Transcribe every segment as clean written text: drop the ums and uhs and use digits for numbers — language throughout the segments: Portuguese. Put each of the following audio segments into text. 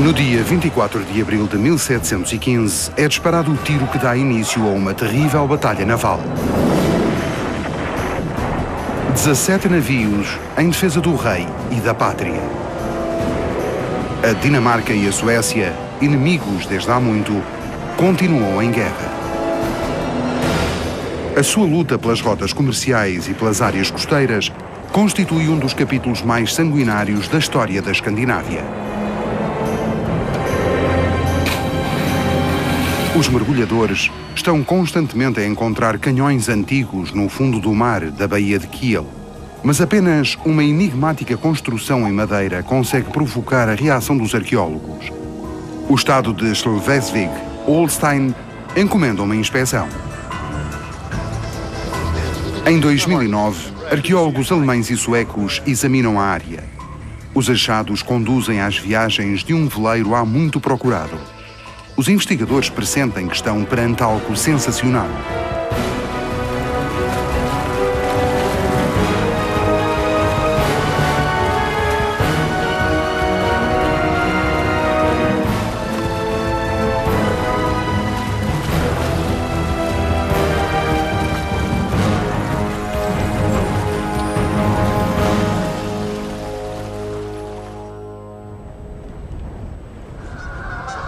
No dia 24 de abril de 1715, é disparado o tiro que dá início a uma terrível batalha naval. 17 navios em defesa do rei e da pátria. A Dinamarca e a Suécia, inimigos desde há muito, continuam em guerra. A sua luta pelas rotas comerciais e pelas áreas costeiras constitui um dos capítulos mais sanguinários da história da Escandinávia. Os mergulhadores estão constantemente a encontrar canhões antigos no fundo do mar da Baía de Kiel, mas apenas uma enigmática construção em madeira consegue provocar a reação dos arqueólogos. O Estado de Schleswig-Holstein encomenda uma inspeção. Em 2009, arqueólogos alemães e suecos examinam a área. Os achados conduzem às viagens de um veleiro há muito procurado. Os investigadores pressentem que estão perante algo sensacional.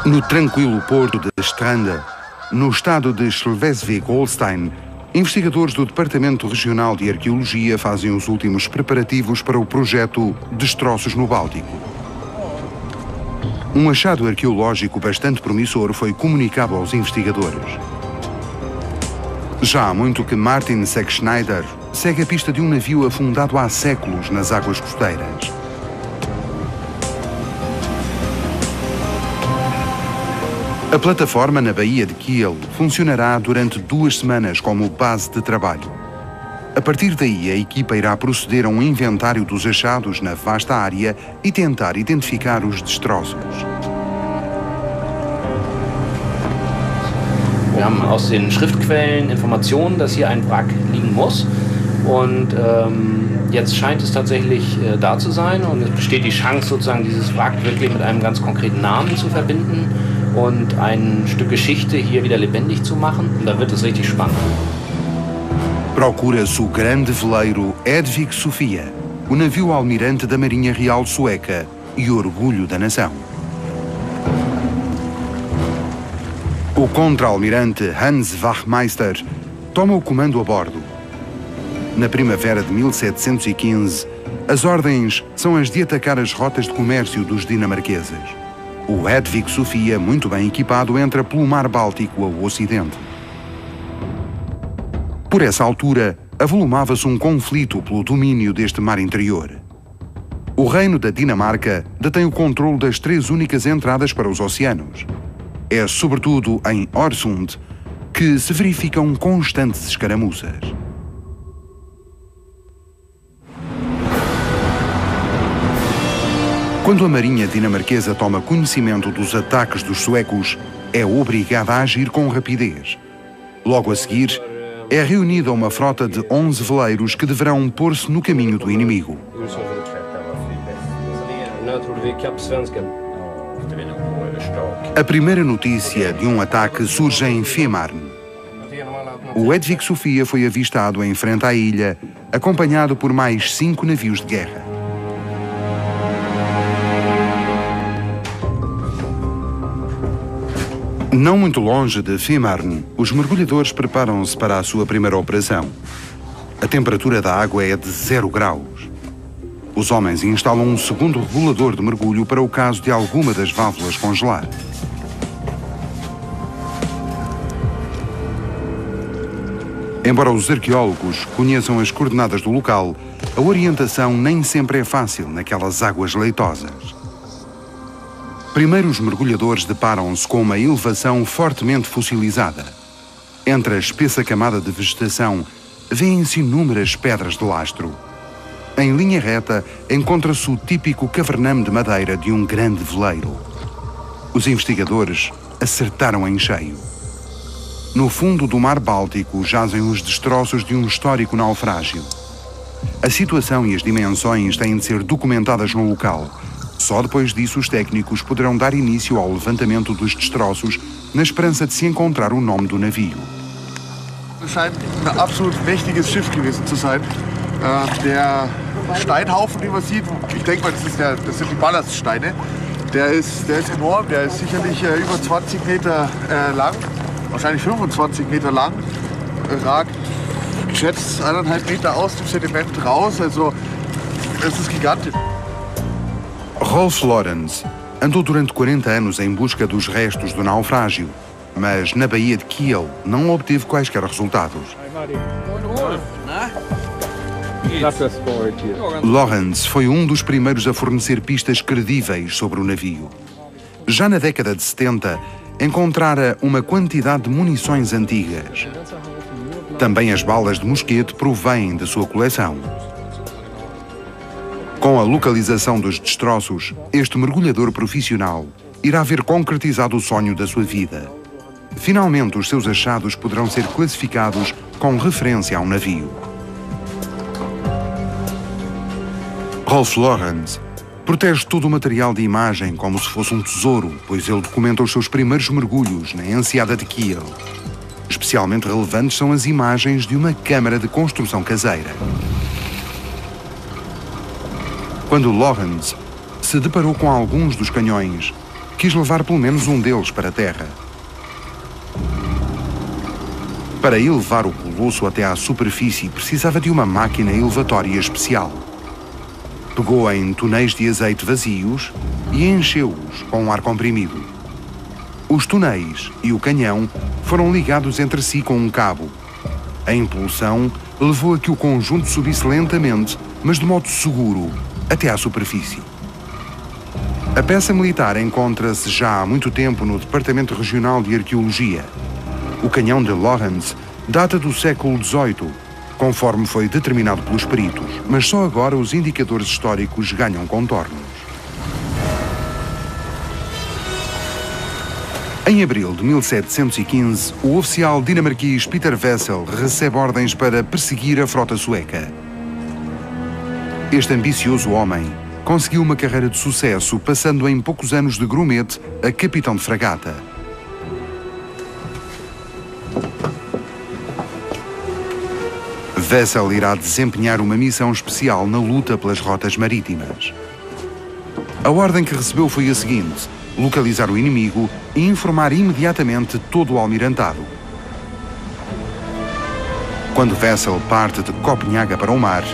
No tranquilo porto de Strande, no estado de Schleswig-Holstein, investigadores do Departamento Regional de Arqueologia fazem os últimos preparativos para o projeto Destroços no Báltico. Um achado arqueológico bastante promissor foi comunicado aos investigadores. Já há muito que Martin Sexschneider segue a pista de um navio afundado há séculos nas águas costeiras. A plataforma na Baía de Kiel funcionará durante 2 semanas como base de trabalho. A partir daí, a equipa irá proceder a um inventário dos achados na vasta área e tentar identificar os destroços. Wir haben aus den Schriftquellen Informationen, dass hier ein Wrack liegen muss. Und jetzt scheint es tatsächlich da zu sein. Und es besteht die Chance, sozusagen dieses Wrack wirklich mit einem ganz konkreten Namen zu verbinden und ein Stück Geschichte hier wieder lebendig zu machen. Und da wird es richtig spannend. Procura-se o grande veleiro Hedvig Sofia, o navio almirante da Marinha Real Sueca e orgulho da nação. O contra-almirante Hans Wachmeister toma o comando a bordo. Na primavera de 1715, as ordens são as de atacar as rotas de comércio dos dinamarqueses. O Hedvig Sofia, muito bem equipado, entra pelo mar Báltico ao ocidente. Por essa altura, avolumava-se um conflito pelo domínio deste mar interior. O reino da Dinamarca detém o controle das 3 únicas entradas para os oceanos. É sobretudo em Øresund que se verificam constantes escaramuças. Quando a marinha dinamarquesa toma conhecimento dos ataques dos suecos, é obrigada a agir com rapidez. Logo a seguir, é reunida uma frota de 11 veleiros que deverão pôr-se no caminho do inimigo. A primeira notícia de um ataque surge em Femern. O Hedvig Sofia foi avistado em frente à ilha, acompanhado por mais 5 navios de guerra. Não muito longe de Femern, os mergulhadores preparam-se para a sua primeira operação. A temperatura da água é de 0 graus. Os homens instalam um segundo regulador de mergulho para o caso de alguma das válvulas congelar. Embora os arqueólogos conheçam as coordenadas do local, a orientação nem sempre é fácil naquelas águas leitosas. Primeiro, os mergulhadores deparam-se com uma elevação fortemente fossilizada. Entre a espessa camada de vegetação, vêem-se inúmeras pedras de lastro. Em linha reta, encontra-se o típico cavername de madeira de um grande veleiro. Os investigadores acertaram em cheio. No fundo do mar Báltico jazem os destroços de um histórico naufrágio. A situação e as dimensões têm de ser documentadas no local, Só depois disso os técnicos poderão dar início ao levantamento dos destroços na esperança de se encontrar o nome do navio. Es scheint ein absolut mächtiges Schiff gewesen zu sein. Der Steinhaufen, den man sieht, ich denke mal, das sind die Ballaststeine. Der ist enorm, der ist sicherlich über 20 Meter lang, wahrscheinlich 25 Meter lang, ragt geschätzt 1,5 Meter aus dem Sediment raus, also es ist gigantisch. Rolf Lorenz andou durante 40 anos em busca dos restos do naufrágio, mas na Baía de Kiel não obteve quaisquer resultados. Lorenz foi um dos primeiros a fornecer pistas credíveis sobre o navio. Já na década de 70, encontrara uma quantidade de munições antigas. Também as balas de mosquete provêm de sua coleção. Com a localização dos destroços, este mergulhador profissional irá ver concretizado o sonho da sua vida. Finalmente, os seus achados poderão ser classificados com referência a um navio. Rolf Lorenz protege todo o material de imagem como se fosse um tesouro, pois ele documenta os seus primeiros mergulhos na enseada de Kiel. Especialmente relevantes são as imagens de uma câmara de construção caseira. Quando Lorenz se deparou com alguns dos canhões, quis levar pelo menos um deles para a terra. Para elevar o colosso até à superfície, precisava de uma máquina elevatória especial. Pegou em túneis de azeite vazios e encheu-os com ar comprimido. Os túneis e o canhão foram ligados entre si com um cabo. A impulsão levou a que o conjunto subisse lentamente, mas de modo seguro, até à superfície. A peça militar encontra-se já há muito tempo no Departamento Regional de Arqueologia. O canhão de Lorenz data do século XVIII, conforme foi determinado pelos peritos, mas só agora os indicadores históricos ganham contornos. Em abril de 1715, o oficial dinamarquês Peter Wessel recebe ordens para perseguir a frota sueca. Este ambicioso homem conseguiu uma carreira de sucesso, passando em poucos anos de grumete a capitão de fragata. Wessel irá desempenhar uma missão especial na luta pelas rotas marítimas. A ordem que recebeu foi a seguinte: localizar o inimigo e informar imediatamente todo o almirantado. Quando Wessel parte de Copenhaga para o mar,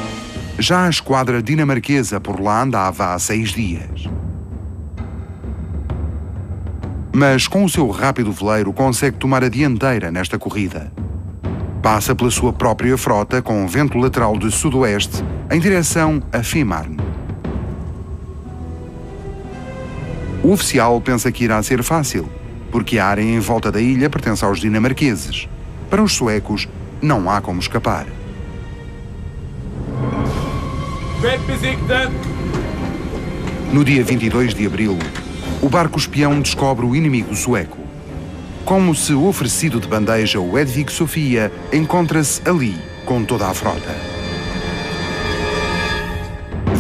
já a esquadra dinamarquesa por lá andava há 6 dias. Mas com o seu rápido veleiro consegue tomar a dianteira nesta corrida. Passa pela sua própria frota com vento lateral de sudoeste em direção a Fehmarn. O oficial pensa que irá ser fácil, porque a área em volta da ilha pertence aos dinamarqueses. Para os suecos, não há como escapar. No dia 22 de abril, o barco espião descobre o inimigo sueco. Como se oferecido de bandeja, o Hedvig Sofia encontra-se ali com toda a frota.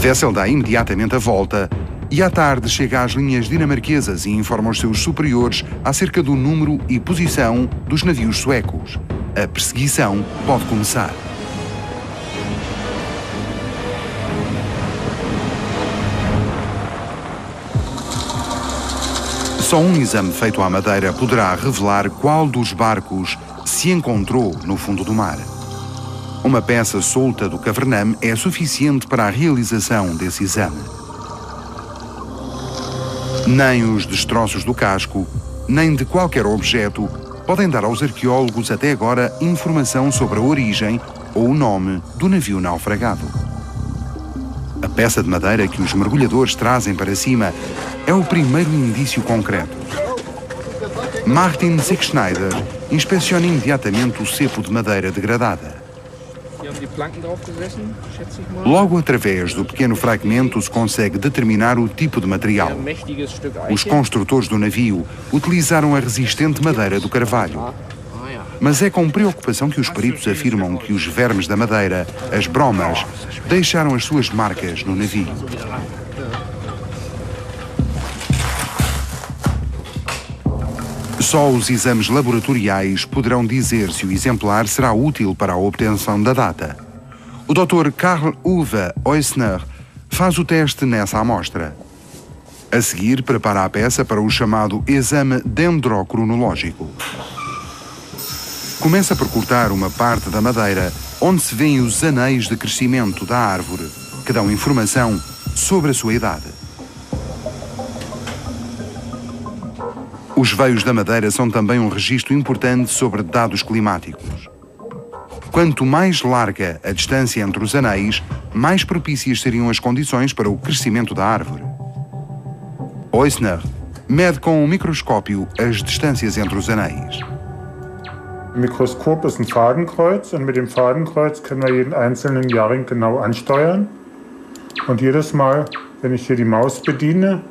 Wessel dá imediatamente a volta e à tarde chega às linhas dinamarquesas e informa os seus superiores acerca do número e posição dos navios suecos. A perseguição pode começar. Só um exame feito à madeira poderá revelar qual dos barcos se encontrou no fundo do mar. Uma peça solta do cavername é suficiente para a realização desse exame. Nem os destroços do casco, nem de qualquer objeto, podem dar aos arqueólogos até agora informação sobre a origem ou o nome do navio naufragado. A peça de madeira que os mergulhadores trazem para cima é o primeiro indício concreto. Martin Siegschneider inspeciona imediatamente o cepo de madeira degradada. Logo através do pequeno fragmento se consegue determinar o tipo de material. Os construtores do navio utilizaram a resistente madeira do carvalho. Mas é com preocupação que os peritos afirmam que os vermes da madeira, as bromas, deixaram as suas marcas no navio. Só os exames laboratoriais poderão dizer se o exemplar será útil para a obtenção da data. O Dr. Karl Uwe Oisner faz o teste nessa amostra. A seguir, prepara a peça para o chamado exame dendrocronológico. Começa por cortar uma parte da madeira onde se vêem os anéis de crescimento da árvore, que dão informação sobre a sua idade. Os veios da madeira são também um registro importante sobre dados climáticos. Quanto mais larga a distância entre os anéis, mais propícias seriam as condições para o crescimento da árvore. Oisner mede com um microscópio as distâncias entre os anéis. Im Mikroskop ist ein Fadenkreuz und mit dem Fadenkreuz können wir jeden einzelnen Jahrring genau ansteuern. Und jedes Mal, wenn ich hier die Maus bediene,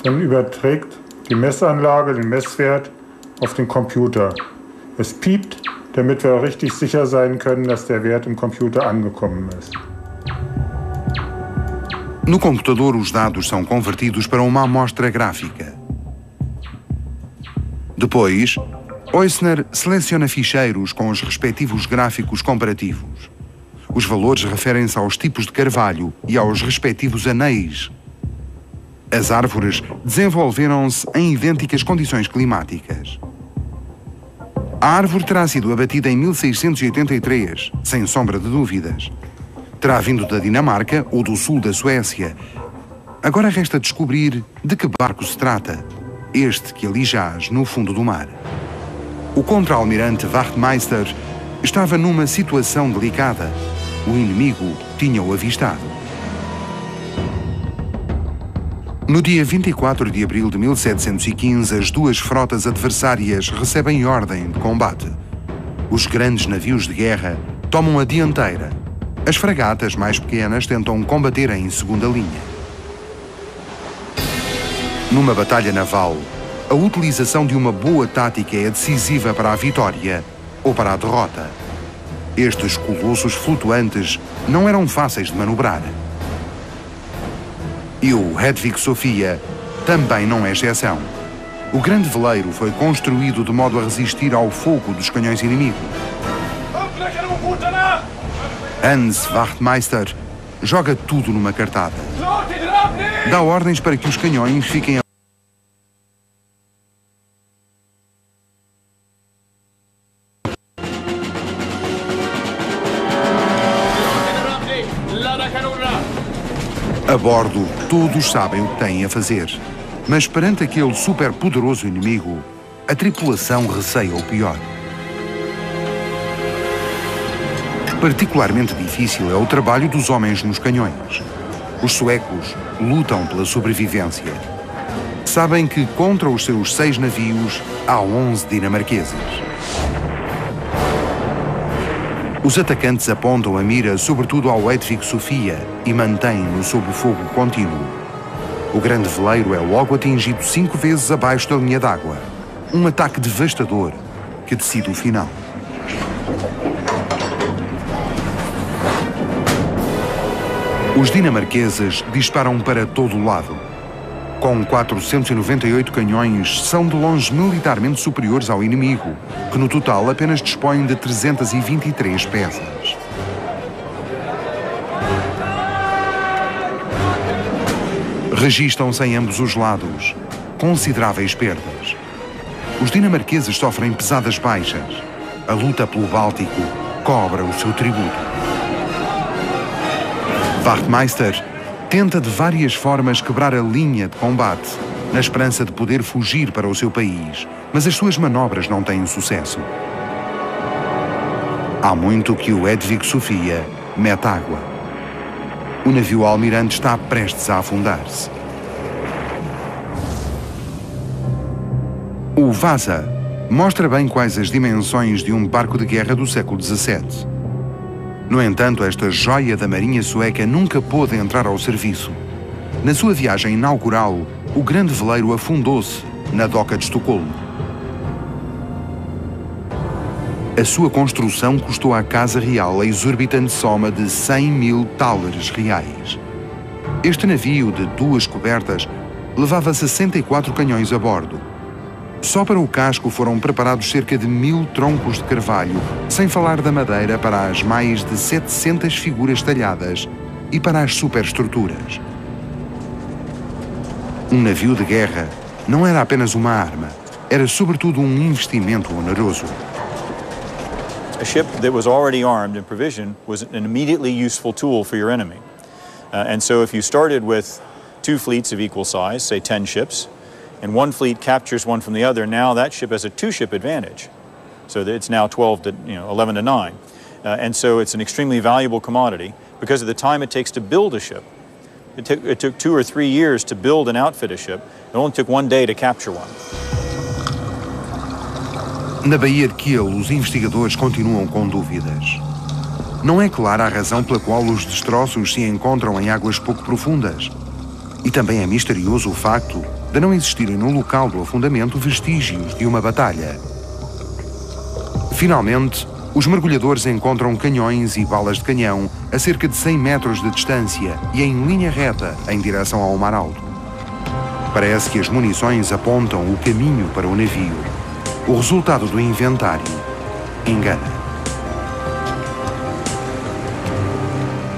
dann überträgt die Messanlage den Messwert auf den Computer. Es piept, damit wir richtig sicher sein können, dass der Wert im Computer angekommen ist. No computador, os dados são convertidos para uma amostra gráfica. Depois, Oisner seleciona ficheiros com os respectivos gráficos comparativos. Os valores referem-se aos tipos de carvalho e aos respectivos anéis. As árvores desenvolveram-se em idênticas condições climáticas. A árvore terá sido abatida em 1683, sem sombra de dúvidas. Terá vindo da Dinamarca ou do sul da Suécia. Agora resta descobrir de que barco se trata, este que ali jaz no fundo do mar. O contra-almirante Wachtmeister estava numa situação delicada. O inimigo tinha-o avistado. No dia 24 de abril de 1715, as duas frotas adversárias recebem ordem de combate. Os grandes navios de guerra tomam a dianteira. As fragatas mais pequenas tentam combater em segunda linha. Numa batalha naval, a utilização de uma boa tática é decisiva para a vitória ou para a derrota. Estes colossos flutuantes não eram fáceis de manobrar. E o Hedvig Sofia também não é exceção. O grande veleiro foi construído de modo a resistir ao fogo dos canhões inimigos. Hans Wachtmeister joga tudo numa cartada. Dá ordens para que os canhões fiquem a bordo. Todos sabem o que têm a fazer, mas perante aquele superpoderoso inimigo, a tripulação receia o pior. Particularmente difícil é o trabalho dos homens nos canhões. Os suecos lutam pela sobrevivência. Sabem que contra os seus 6 navios há 11 dinamarqueses. Os atacantes apontam a mira sobretudo ao Hedvig Sofia e mantêm-no sob o fogo contínuo. O grande veleiro é logo atingido 5 vezes abaixo da linha d'água. Um ataque devastador que decide o final. Os dinamarqueses disparam para todo o lado. Com 498 canhões, são de longe militarmente superiores ao inimigo, que no total apenas dispõe de 323 peças. Registram-se em ambos os lados consideráveis perdas. Os dinamarqueses sofrem pesadas baixas. A luta pelo Báltico cobra o seu tributo. Wachtmeister tenta de várias formas quebrar a linha de combate, na esperança de poder fugir para o seu país, mas as suas manobras não têm sucesso. Há muito que o Hedvig Sofia mete água. O navio almirante está prestes a afundar-se. O Vasa mostra bem quais as dimensões de um barco de guerra do século XVII. No entanto, esta joia da marinha sueca nunca pôde entrar ao serviço. Na sua viagem inaugural, o grande veleiro afundou-se na doca de Estocolmo. A sua construção custou à Casa Real a exorbitante soma de 100.000 thalers reais. Este navio de 2 cobertas levava 64 canhões a bordo. Só para o casco foram preparados cerca de 1000 troncos de carvalho, sem falar da madeira para as mais de 700 figuras talhadas e para as superestruturas. Um navio de guerra não era apenas uma arma, era sobretudo um investimento oneroso. A ship that was already armed and provisioned was an immediately useful tool for your enemy. And so if you started with 2 fleets of equal size, say 10 ships, and one fleet captures one from the other, now that ship has a 2-ship advantage. So that it's now 11 to 9. And so it's an extremely valuable commodity because of the time it takes to build a ship. It took 2 or 3 years to build and outfit a ship. It only took 1 day to capture one. Na Baía de Kiel, os investigadores continuam com dúvidas. Não é clara a razão pela qual os destroços se encontram em águas pouco profundas. E também é misterioso o facto de não existirem no local do afundamento vestígios de uma batalha. Finalmente, os mergulhadores encontram canhões e balas de canhão a cerca de 100 metros de distância e em linha reta em direção ao mar alto. Parece que as munições apontam o caminho para o navio. O resultado do inventário engana.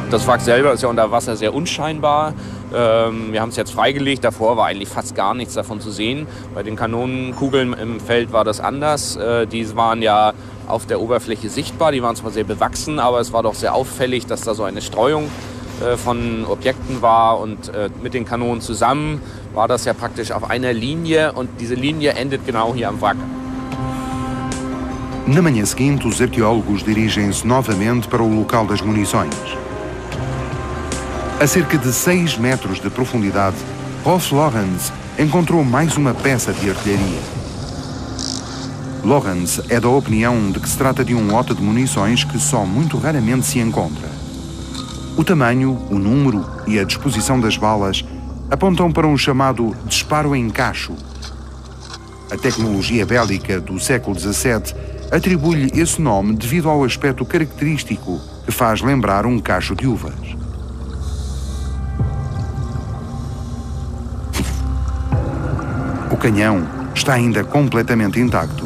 Das Wrack selber ist ja unter Wasser sehr unscheinbar. Wir haben es jetzt freigelegt, davor war eigentlich fast gar nichts davon zu sehen. Bei den Kanonenkugeln im Feld war das anders. Die waren ja auf der Oberfläche sichtbar, die waren zwar sehr bewachsen, aber es war doch sehr auffällig, dass da so eine Streuung von Objekten war und mit den Kanonen zusammen war das ja praktisch auf einer Linie und diese Linie endet genau hier am Wrack. Na manhã seguinte, os arqueólogos dirigem-se novamente para o local das munições. A cerca de 6 metros de profundidade, Rolf Lorenz encontrou mais uma peça de artilharia. Lorenz é da opinião de que se trata de um lote de munições que só muito raramente se encontra. O tamanho, o número e a disposição das balas apontam para um chamado disparo em cacho. A tecnologia bélica do século XVII atribui-lhe esse nome devido ao aspecto característico que faz lembrar um cacho de uvas. O canhão está ainda completamente intacto.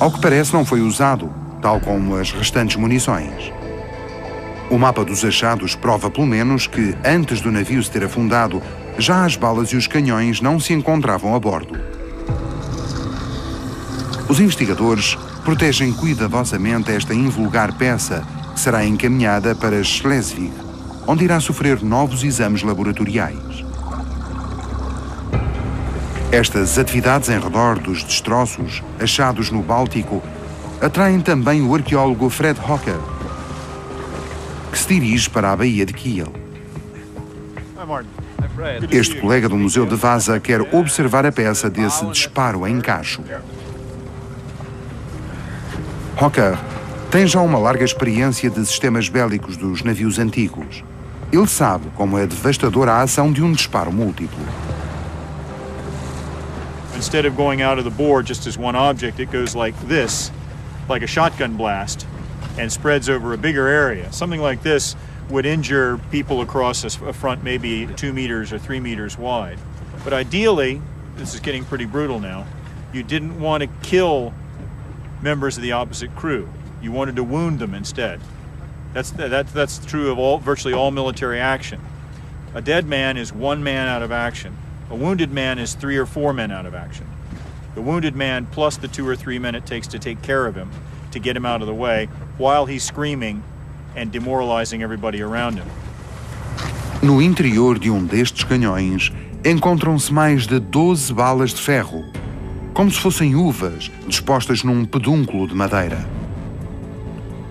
Ao que parece, não foi usado, tal como as restantes munições. O mapa dos achados prova pelo menos que, antes do navio se ter afundado, já as balas e os canhões não se encontravam a bordo. Os investigadores protegem cuidadosamente esta invulgar peça, que será encaminhada para Schleswig, onde irá sofrer novos exames laboratoriais. Estas atividades em redor dos destroços achados no Báltico atraem também o arqueólogo Fred Hocker, que se dirige para a Baía de Kiel. Este colega do Museu de Vasa quer observar a peça desse disparo em cacho. Hocker tem já uma larga experiência de sistemas bélicos dos navios antigos. Ele sabe como é devastadora a ação de um disparo múltiplo. Instead of going out of the board just as one object, it goes like this, like a shotgun blast, and spreads over a bigger area. Something like this would injure people across a front maybe 2 meters or 3 meters wide. But ideally, this is getting pretty brutal now, you didn't want to kill members of the opposite crew. You wanted to wound them instead. That's true of virtually all military action. A dead man is 1 man out of action. A wounded man is 3 or 4 men out of action. The wounded man plus the 2 or 3 men it takes to take care of him, to get him out of the way, while he's screaming and demoralizing everybody around him. No interior de um destes canhões encontram-se mais de 12 balas de ferro, como se fossem uvas dispostas num pedúnculo de madeira.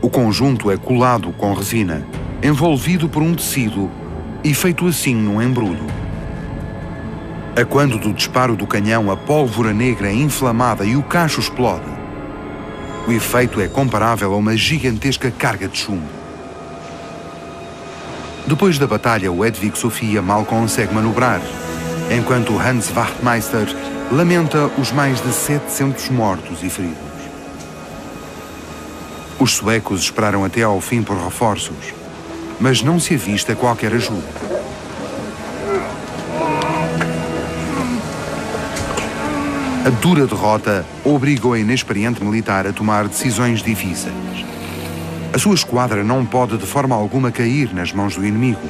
O conjunto é colado com resina, envolvido por um tecido e feito assim num embrulho. A quando do disparo do canhão a pólvora negra é inflamada e o cacho explode. O efeito é comparável a uma gigantesca carga de chumbo. Depois da batalha, o Hedvig Sofia mal consegue manobrar, enquanto Hans Wachtmeister lamenta os mais de 700 mortos e feridos. Os suecos esperaram até ao fim por reforços, mas não se avista qualquer ajuda. A dura derrota obrigou a inexperiente militar a tomar decisões difíceis. A sua esquadra não pode de forma alguma cair nas mãos do inimigo.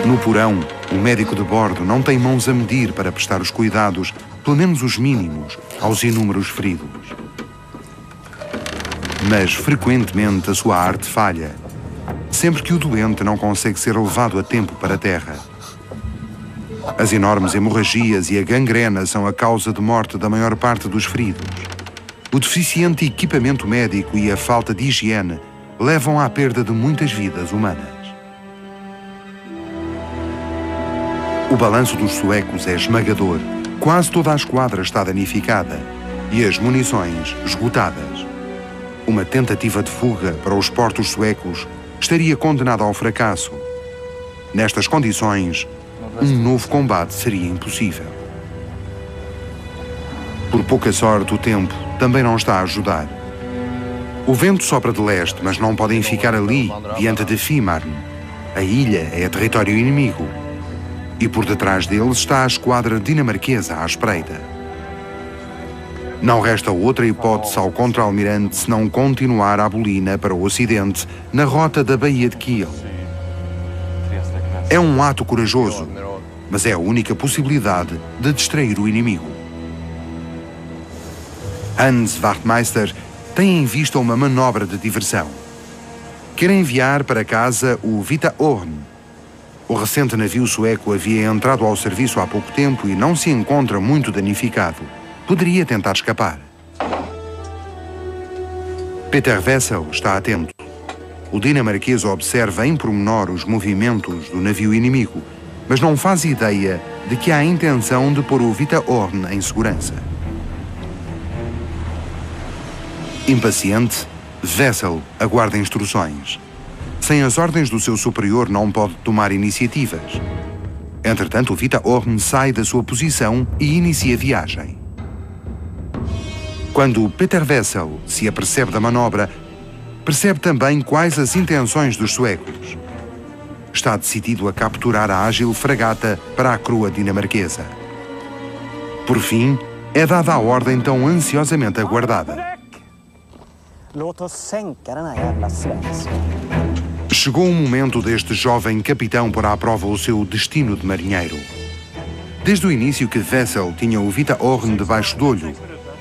No porão, o médico de bordo não tem mãos a medir para prestar os cuidados, pelo menos os mínimos, aos inúmeros feridos. Mas, frequentemente, a sua arte falha, sempre que o doente não consegue ser levado a tempo para a terra. As enormes hemorragias e a gangrena são a causa de morte da maior parte dos feridos. O deficiente equipamento médico e a falta de higiene levam à perda de muitas vidas humanas. O balanço dos suecos é esmagador. Quase toda a esquadra está danificada e as munições esgotadas. Uma tentativa de fuga para os portos suecos estaria condenada ao fracasso. Nestas condições, um novo combate seria impossível. Por pouca sorte, o tempo também não está a ajudar. O vento sopra de leste, mas não podem ficar ali, diante de Fehmarn. A ilha é território inimigo. E por detrás deles está a esquadra dinamarquesa à espreita. Não resta outra hipótese ao contra-almirante senão continuar a bolina para o ocidente, na rota da Baía de Kiel. É um ato corajoso, mas é a única possibilidade de distrair o inimigo. Hans Wachtmeister tem em vista uma manobra de diversão. Quer enviar para casa o Vita Orn. O recente navio sueco havia entrado ao serviço há pouco tempo e não se encontra muito danificado. Poderia tentar escapar. Peter Wessel está atento. O dinamarquês observa em pormenor os movimentos do navio inimigo, mas não faz ideia de que há a intenção de pôr o Vita Orn em segurança. Impaciente, Wessel aguarda instruções. Sem as ordens do seu superior não pode tomar iniciativas. Entretanto, o Vita Orn sai da sua posição e inicia a viagem. Quando Peter Wessel se apercebe da manobra, percebe também quais as intenções dos suecos. Está decidido a capturar a ágil fragata para a crua dinamarquesa. Por fim, é dada a ordem tão ansiosamente aguardada. Chegou o momento deste jovem capitão pôr à prova o seu destino de marinheiro. Desde o início que Wessel tinha o Vita Orn debaixo do olho,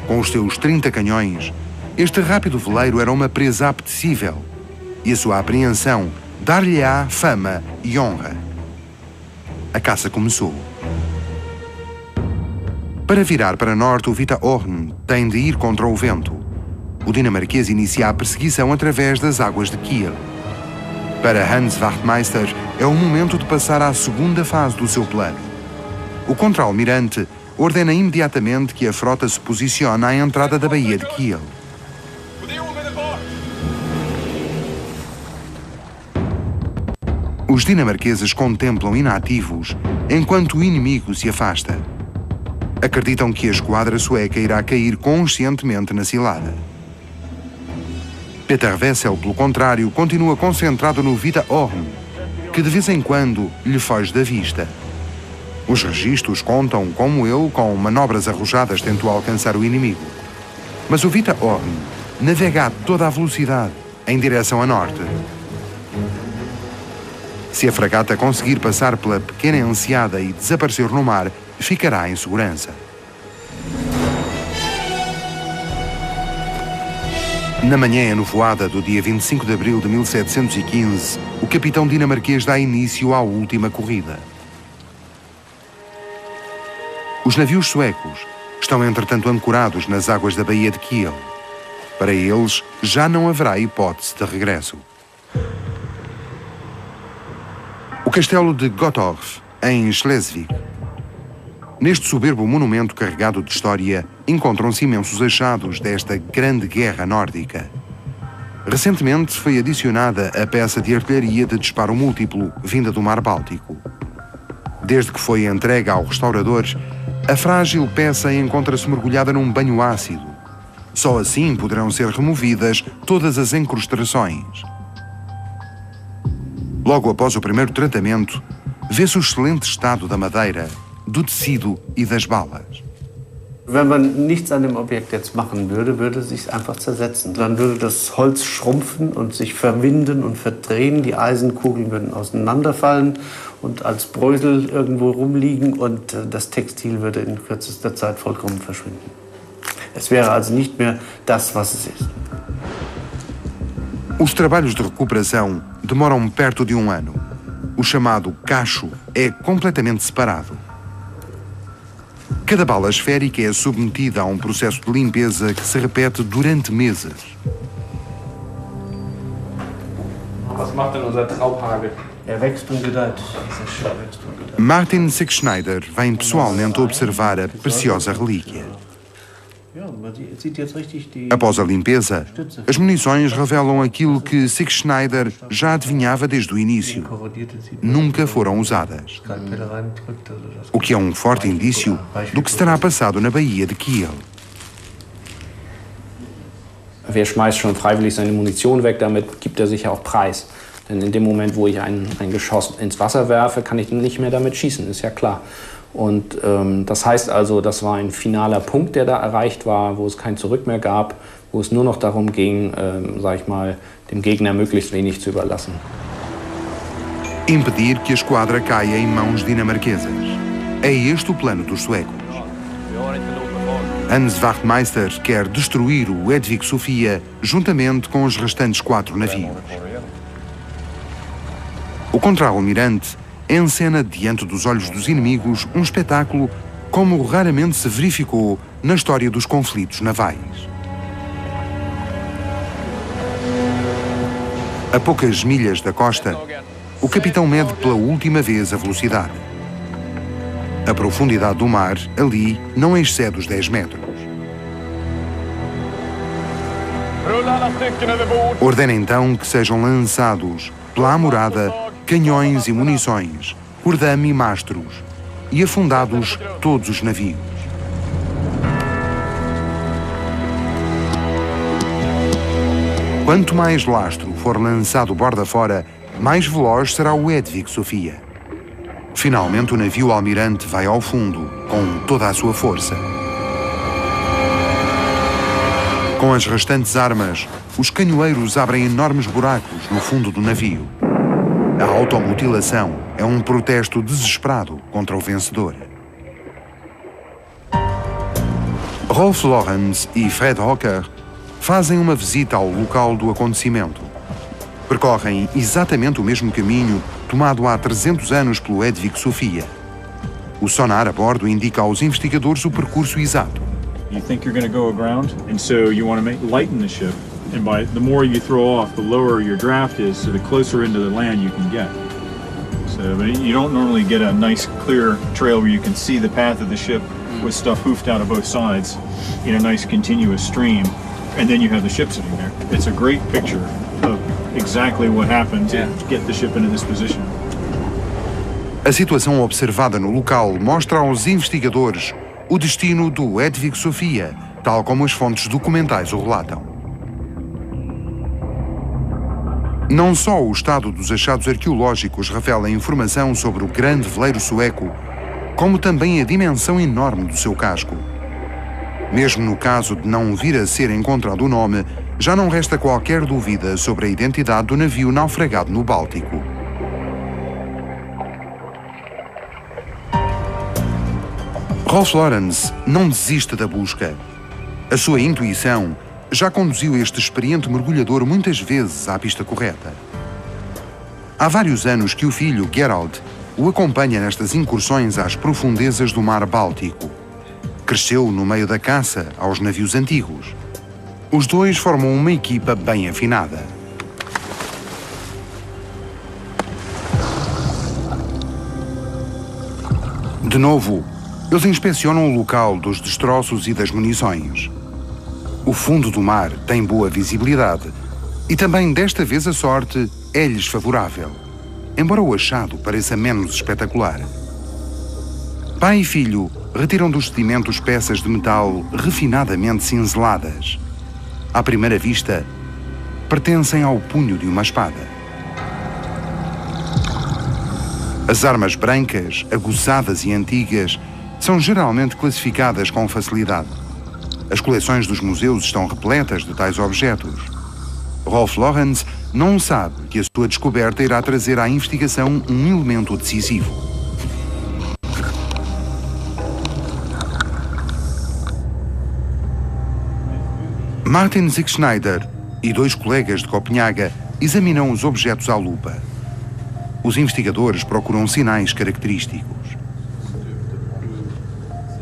com os seus 30 canhões, este rápido veleiro era uma presa apetecível e a sua apreensão dar-lhe-á fama e honra. A caça começou. Para virar para norte, o Vita Orn tem de ir contra o vento. O dinamarquês inicia a perseguição através das águas de Kiel. Para Hans Wachtmeister, é o momento de passar à segunda fase do seu plano. O contra-almirante ordena imediatamente que a frota se posicione à entrada da Baía de Kiel. Os dinamarqueses contemplam inativos enquanto o inimigo se afasta. Acreditam que a esquadra sueca irá cair conscientemente na cilada. Peter Wessel, pelo contrário, continua concentrado no Vita Orn, que de vez em quando lhe foge da vista. Os registros contam como ele, com manobras arrojadas, tentou alcançar o inimigo. Mas o Vita Orn navega a toda a velocidade em direção a norte. Se a fragata conseguir passar pela pequena enseada e desaparecer no mar, ficará em segurança. Na manhã enovoada do dia 25 de abril de 1715, o capitão dinamarquês dá início à última corrida. Os navios suecos estão, entretanto, ancorados nas águas da Baía de Kiel. Para eles, já não haverá hipótese de regresso. O castelo de Gottorf, em Schleswig. Neste soberbo monumento carregado de história, encontram-se imensos achados desta grande guerra nórdica. Recentemente foi adicionada a peça de artilharia de disparo múltiplo, vinda do Mar Báltico. Desde que foi entregue ao restaurador, a frágil peça encontra-se mergulhada num banho ácido. Só assim poderão ser removidas todas as encrustações. Logo após o primeiro tratamento, vê-se o excelente estado da madeira, do tecido e das balas. Wenn man nichts an dem Objekt jetzt machen würde, würde es sich einfach zersetzen. Dann würde das Holz schrumpfen und sich verwinden und verdrehen. Die Eisenkugeln würden auseinanderfallen und als Brösel irgendwo rumliegen und das Textil würde in kürzester Zeit vollkommen verschwinden. Es wäre also nicht mehr das, was es ist. Os trabalhos de recuperação demoram perto de 1 ano. O chamado cacho é completamente separado. Cada bala esférica é submetida a um processo de limpeza que se repete durante meses. Was macht denn unser Traubhagel? Wächst und gedeiht. Martin Sixschneider vem pessoalmente observar a preciosa relíquia. Após a limpeza, as munições revelam aquilo que Sixschneider já adivinhava desde o início. Nunca foram usadas. O que é um forte indício do que se terá passado na Baía de Kiel. Wer schmeißt schon freiwillig seine Munition weg, damit gibt er sich ja auch preis. Denn in dem Moment, wo ich ein Geschoss ins Wasser werfe, kann ich nicht mehr damit schießen, ist ja klar. Und das heißt also, das war ein finaler Punkt, der da erreicht war, wo es kein Zurück mehr gab, wo es nur noch darum ging, sag ich mal, dem Gegner möglichst wenig zu überlassen. Impedir que a esquadra caia em mãos dinamarquesas. É este o plano dos suecos. Hans Wachtmeister quer destruir o Hedvig Sofia juntamente com os restantes 4 navios. O contra-almirante encena diante dos olhos dos inimigos um espetáculo como raramente se verificou na história dos conflitos navais. A poucas milhas da costa, o capitão mede pela última vez a velocidade. A profundidade do mar, ali, não excede os 10 metros. Ordena então que sejam lançados pela amurada canhões e munições, cordame e mastros, e afundados todos os navios. Quanto mais lastro for lançado borda fora, mais veloz será o Hedvig Sofia. Finalmente o navio almirante vai ao fundo, com toda a sua força. Com as restantes armas, os canhoeiros abrem enormes buracos no fundo do navio. A automutilação é um protesto desesperado contra o vencedor. Rolf Lorenz e Fred Hocker fazem uma visita ao local do acontecimento. Percorrem exatamente o mesmo caminho tomado há 300 anos pelo Hedvig Sofia. O sonar a bordo indica aos investigadores o percurso exato. You think you're going to go aground, and so you want to lighten the ship. And by the more you throw off, the lower your draft is, so the closer into the land you can get. So, but you don't normally get a nice clear trail where you can see the path of the ship with stuff hoofed out of both sides in a nice continuous stream, and then you have the ship sitting there. It's a great picture of exactly what happened to get the ship into this position. A situação observada no local mostra aos investigadores o destino do Hedvig Sofia, tal como as fontes documentais o relatam. Não só o estado dos achados arqueológicos revela informação sobre o grande veleiro sueco, como também a dimensão enorme do seu casco. Mesmo no caso de não vir a ser encontrado o nome, já não resta qualquer dúvida sobre a identidade do navio naufragado no Báltico. Rolf Lorenz não desiste da busca. A sua intuição já conduziu este experiente mergulhador muitas vezes à pista correta. Há vários anos que o filho, Gerald, o acompanha nestas incursões às profundezas do mar Báltico. Cresceu no meio da caça aos navios antigos. Os dois formam uma equipa bem afinada. De novo, eles inspecionam o local dos destroços e das munições. O fundo do mar tem boa visibilidade e também desta vez a sorte é-lhes favorável, embora o achado pareça menos espetacular. Pai e filho retiram dos sedimentos peças de metal refinadamente cinzeladas. À primeira vista, pertencem ao punho de uma espada. As armas brancas, aguçadas e antigas, são geralmente classificadas com facilidade. As coleções dos museus estão repletas de tais objetos. Rolf Lorenz não sabe que a sua descoberta irá trazer à investigação um elemento decisivo. Martin Zickschneider e 2 colegas de Copenhaga examinam os objetos à lupa. Os investigadores procuram sinais característicos.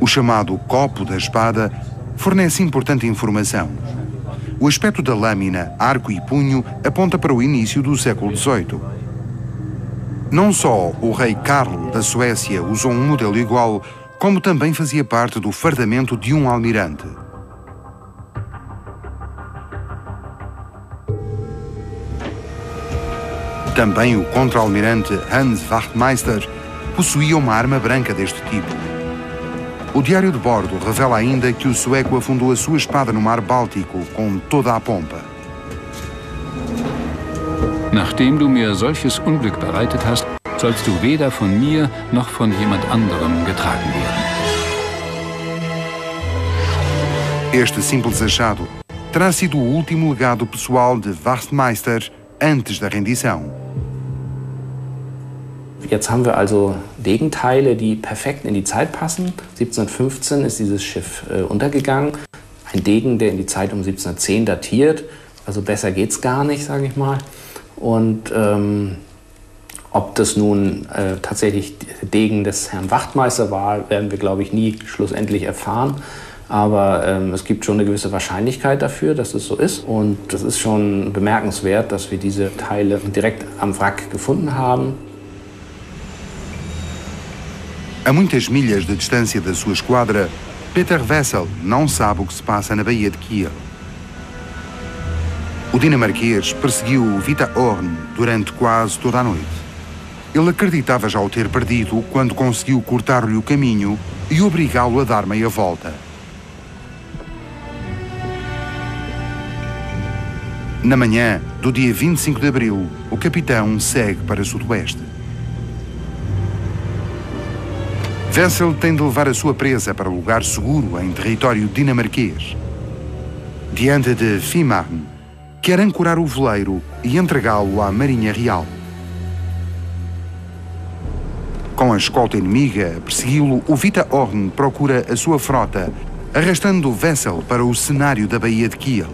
O chamado copo da espada fornece importante informação. O aspecto da lâmina, arco e punho aponta para o início do século XVIII. Não só o rei Carlo da Suécia usou um modelo igual, como também fazia parte do fardamento de um almirante. Também o contra-almirante Hans Wachtmeister possuía uma arma branca deste tipo. O diário de bordo revela ainda que o sueco afundou a sua espada no mar Báltico com toda a pompa. Nachdem du mir solches Unglück bereitet hast, sollst du weder von mir noch von jemand anderem getragen werden. Este simples achado terá sido o último legado pessoal de Wachtmeister antes da rendição. Jetzt haben wir also Degenteile, die perfekt in die Zeit passen. 1715 ist dieses Schiff untergegangen. Ein Degen, der in die Zeit um 1710 datiert. Also besser geht's gar nicht, sage ich mal. Und ob das nun tatsächlich der Degen des Herrn Wachtmeister war, werden wir, glaube ich, nie schlussendlich erfahren. Aber es gibt schon eine gewisse Wahrscheinlichkeit dafür, dass es so ist. Und das ist schon bemerkenswert, dass wir diese Teile direkt am Wrack gefunden haben. A muitas milhas de distância da sua esquadra, Peter Wessel não sabe o que se passa na Baía de Kiel. O dinamarquês perseguiu o Vita Horn durante quase toda a noite. Ele acreditava já o ter perdido quando conseguiu cortar-lhe o caminho e obrigá-lo a dar meia volta. Na manhã do dia 25 de abril, o capitão segue para sudoeste. Wessel tem de levar a sua presa para lugar seguro em território dinamarquês. Diante de Fehmarn, quer ancorar o veleiro e entregá-lo à Marinha Real. Com a escolta inimiga a persegui-lo, o Vita Horn procura a sua frota, arrastando Wessel para o cenário da Baía de Kiel.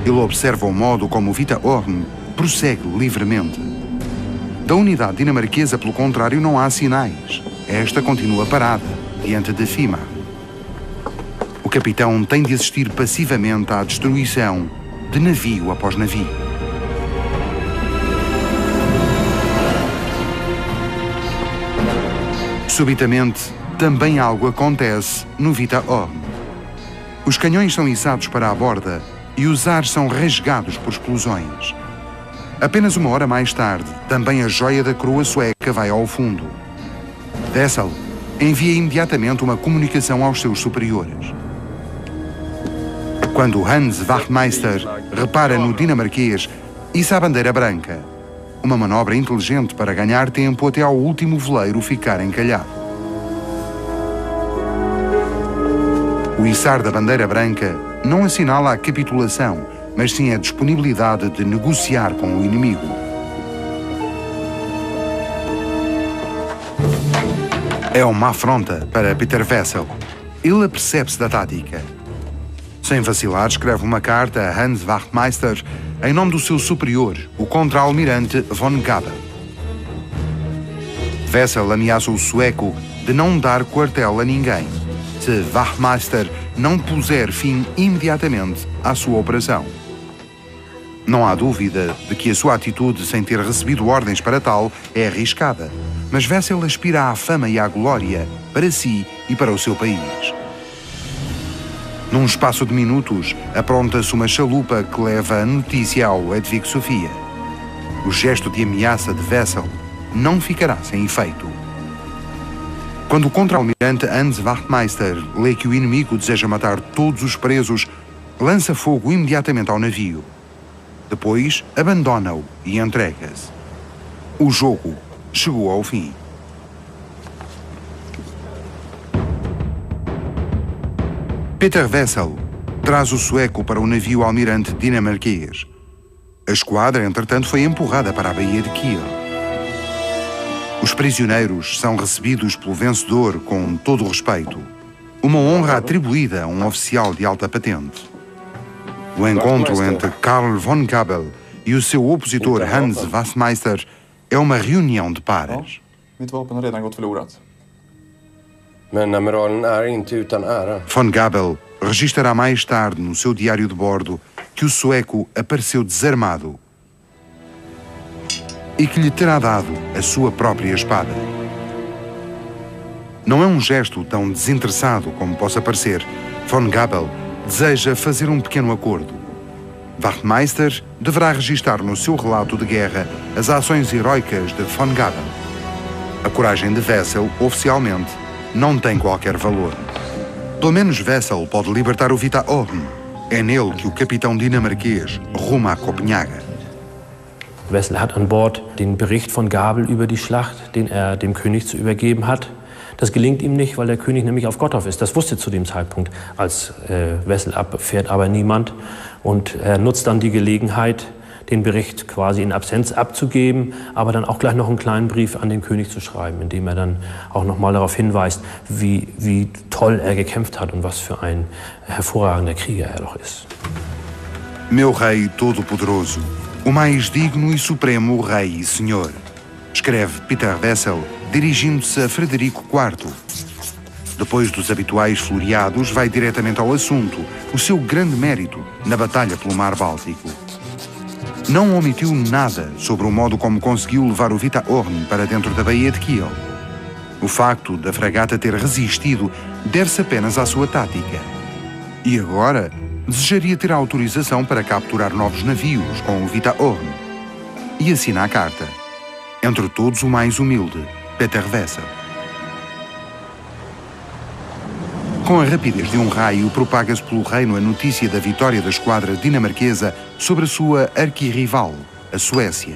Ele observa o modo como o Vita Horn prossegue livremente. Da unidade dinamarquesa, pelo contrário, não há sinais. Esta continua parada, diante de Fehmarn. O capitão tem de assistir passivamente à destruição de navio após navio. Subitamente, também algo acontece no Vita Horn. Os canhões são içados para a borda e os ares são rasgados por explosões. Apenas uma hora mais tarde, também a joia da coroa sueca vai ao fundo. Wessel envia imediatamente uma comunicação aos seus superiores. Quando Hans Wachtmeister repara no dinamarquês, issa a bandeira branca. Uma manobra inteligente para ganhar tempo até ao último veleiro ficar encalhado. O içar da bandeira branca não assinala a capitulação, mas sim a disponibilidade de negociar com o inimigo. É uma afronta para Peter Wessel. Ele apercebe-se da tática. Sem vacilar, escreve uma carta a Hans Wachtmeister em nome do seu superior, o contra-almirante von Gaben. Wessel ameaça o sueco de não dar quartel a ninguém, se Wachtmeister não puser fim imediatamente à sua operação. Não há dúvida de que a sua atitude, sem ter recebido ordens para tal, é arriscada, mas Wessel aspira à fama e à glória para si e para o seu país. Num espaço de minutos, apronta-se uma chalupa que leva a notícia ao Hedvig Sofia. O gesto de ameaça de Wessel não ficará sem efeito. Quando o contra-almirante Hans Wachtmeister lê que o inimigo deseja matar todos os presos, lança fogo imediatamente ao navio. Depois, abandona-o e entrega-se. O jogo chegou ao fim. Peter Wessel traz o sueco para o navio almirante dinamarquês. A esquadra, entretanto, foi empurrada para a Baía de Kiel. Os prisioneiros são recebidos pelo vencedor com todo o respeito, uma honra atribuída a um oficial de alta patente. O encontro entre Carl von Gabel e o seu opositor Hans Wachtmeister é uma reunião de pares. Mitt vapen har redan gått förlorat. Men amiralen är inte utan ära. Von Gabel registará mais tarde no seu diário de bordo que o sueco apareceu desarmado e que lhe terá dado a sua própria espada. Não é um gesto tão desinteressado como possa parecer. Von Gabel deseja fazer um pequeno acordo. Wachtmeister deverá registar no seu relato de guerra as ações heroicas de Von Gabel. A coragem de Wessel, oficialmente, não tem qualquer valor. Pelo menos Wessel pode libertar o Vita Horn. É nele que o capitão dinamarquês ruma a Copenhaga. Wessel hat an Bord den Bericht von Gabel über die Schlacht, den er dem König zu übergeben hat. Das gelingt ihm nicht, weil der König nämlich auf Gottorf ist. Das wusste zu dem Zeitpunkt, als Wessel abfährt, aber niemand. Und er nutzt dann die Gelegenheit, den Bericht quasi in Absenz abzugeben, aber dann auch gleich noch einen kleinen Brief an den König zu schreiben, in dem er dann auch noch mal darauf hinweist, wie toll er gekämpft hat und was für ein hervorragender Krieger er doch ist. Meu rei todo-poderoso, o mais digno e supremo rei e senhor, escreve Peter Wessel, dirigindo-se a Frederico IV. Depois dos habituais floreados, vai diretamente ao assunto, o seu grande mérito na batalha pelo Mar Báltico. Não omitiu nada sobre o modo como conseguiu levar o Vita Horn para dentro da Baía de Kiel. O facto da fragata ter resistido deve-se apenas à sua tática. E agora, desejaria ter a autorização para capturar novos navios com o Vita Horn. E assina a carta. Entre todos, o mais humilde, Peter Wessel. Com a rapidez de um raio, propaga-se pelo reino a notícia da vitória da esquadra dinamarquesa sobre a sua arquirrival, a Suécia.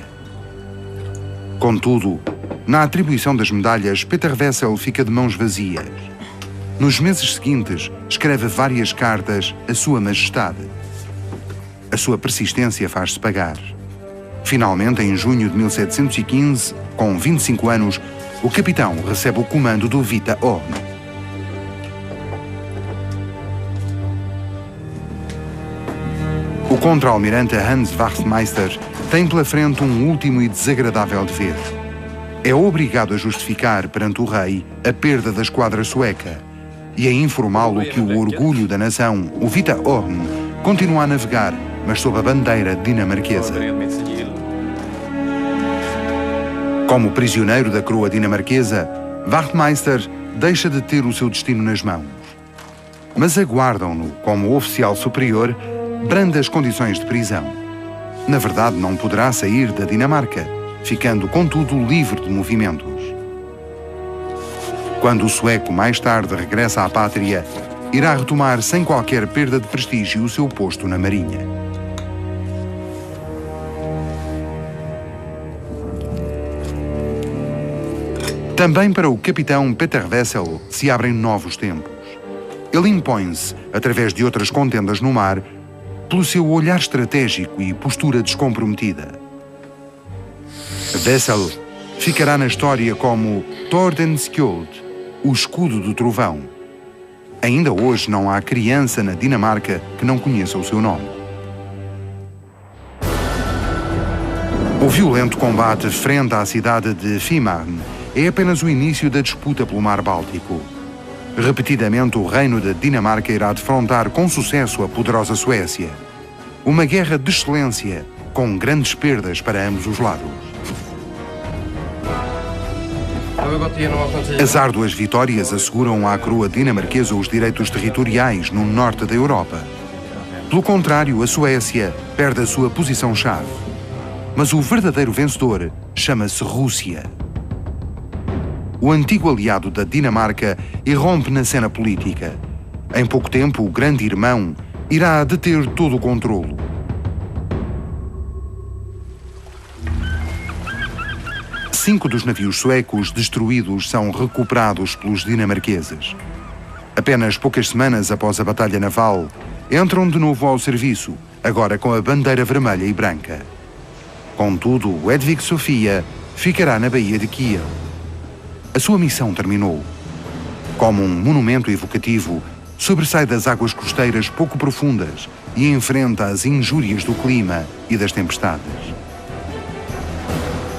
Contudo, na atribuição das medalhas, Peter Wessel fica de mãos vazias. Nos meses seguintes, escreve várias cartas à Sua Majestade. A sua persistência faz-se pagar. Finalmente, em junho de 1715, com 25 anos, o capitão recebe o comando do Vita Horn. O contra-almirante Hans Wachtmeister tem pela frente um último e desagradável dever. É obrigado a justificar perante o rei a perda da esquadra sueca e a informá-lo que o orgulho da nação, o Vita Horn, continua a navegar, mas sob a bandeira dinamarquesa. Como prisioneiro da coroa dinamarquesa, Wachtmeister deixa de ter o seu destino nas mãos. Mas aguardam-no, como oficial superior, brandas condições de prisão. Na verdade, não poderá sair da Dinamarca, ficando, contudo, livre de movimentos. Quando o sueco mais tarde regressa à pátria, irá retomar sem qualquer perda de prestígio o seu posto na Marinha. Também para o capitão Peter Wessel se abrem novos tempos. Ele impõe-se, através de outras contendas no mar, pelo seu olhar estratégico e postura descomprometida. Wessel ficará na história como Tordenskjold, o escudo do trovão. Ainda hoje não há criança na Dinamarca que não conheça o seu nome. O violento combate frente à cidade de Fehmarn é apenas o início da disputa pelo Mar Báltico. Repetidamente, o reino da Dinamarca irá defrontar com sucesso a poderosa Suécia. Uma guerra de excelência, com grandes perdas para ambos os lados. As árduas vitórias asseguram à coroa dinamarquesa os direitos territoriais no norte da Europa. Pelo contrário, a Suécia perde a sua posição-chave. Mas o verdadeiro vencedor chama-se Rússia. O antigo aliado da Dinamarca irrompe na cena política. Em pouco tempo, o grande irmão irá deter todo o controlo. 5 dos navios suecos destruídos são recuperados pelos dinamarqueses. Apenas poucas semanas após a batalha naval, entram de novo ao serviço, agora com a bandeira vermelha e branca. Contudo, o Hedvig Sofia ficará na Baía de Kiel. A sua missão terminou. Como um monumento evocativo, sobressai das águas costeiras pouco profundas e enfrenta as injúrias do clima e das tempestades.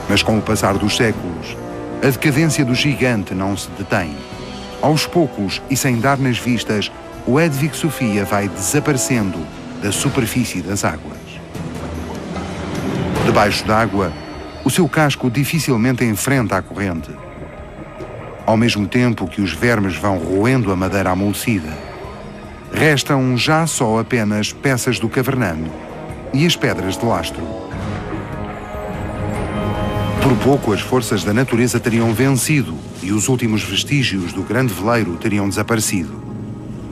Mas com o passar dos séculos, a decadência do gigante não se detém. Aos poucos e sem dar nas vistas, o Hedvig Sofia vai desaparecendo da superfície das águas. Debaixo d'água, o seu casco dificilmente enfrenta a corrente. Ao mesmo tempo que os vermes vão roendo a madeira amolecida, restam já só apenas peças do cavername e as pedras de lastro. Por pouco as forças da natureza teriam vencido e os últimos vestígios do grande veleiro teriam desaparecido.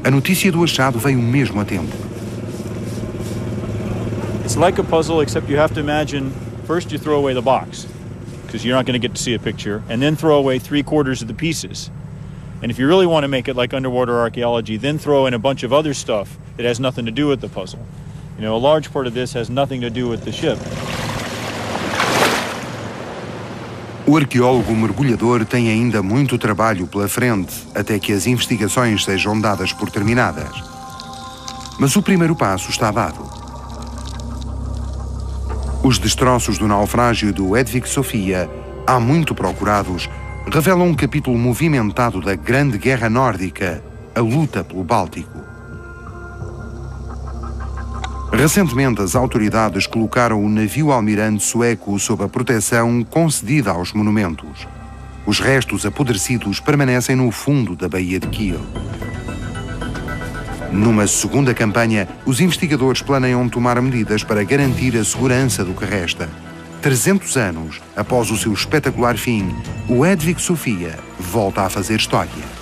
A notícia do achado veio mesmo a tempo. It's like a puzzle, except you have to imagine, first you throw away the box, because you're not going to get to see a picture, and then throw away 3/4 of the pieces. And if you really want to make it like underwater archaeology, then throw in a bunch of other stuff that has nothing to do with the puzzle. You know, a large part of this has nothing to do with the ship. O arqueólogo mergulhador tem ainda muito trabalho pela frente até que as investigações sejam dadas por terminadas. Mas o primeiro passo está dado. Os destroços do naufrágio do Hedvig Sofia, há muito procurados, revelam um capítulo movimentado da Grande Guerra Nórdica, a luta pelo Báltico. Recentemente, as autoridades colocaram o navio almirante sueco sob a proteção concedida aos monumentos. Os restos apodrecidos permanecem no fundo da Baía de Kiel. Numa segunda campanha, os investigadores planeiam tomar medidas para garantir a segurança do que resta. 300 anos após o seu espetacular fim, o Hedvig Sofia volta a fazer história.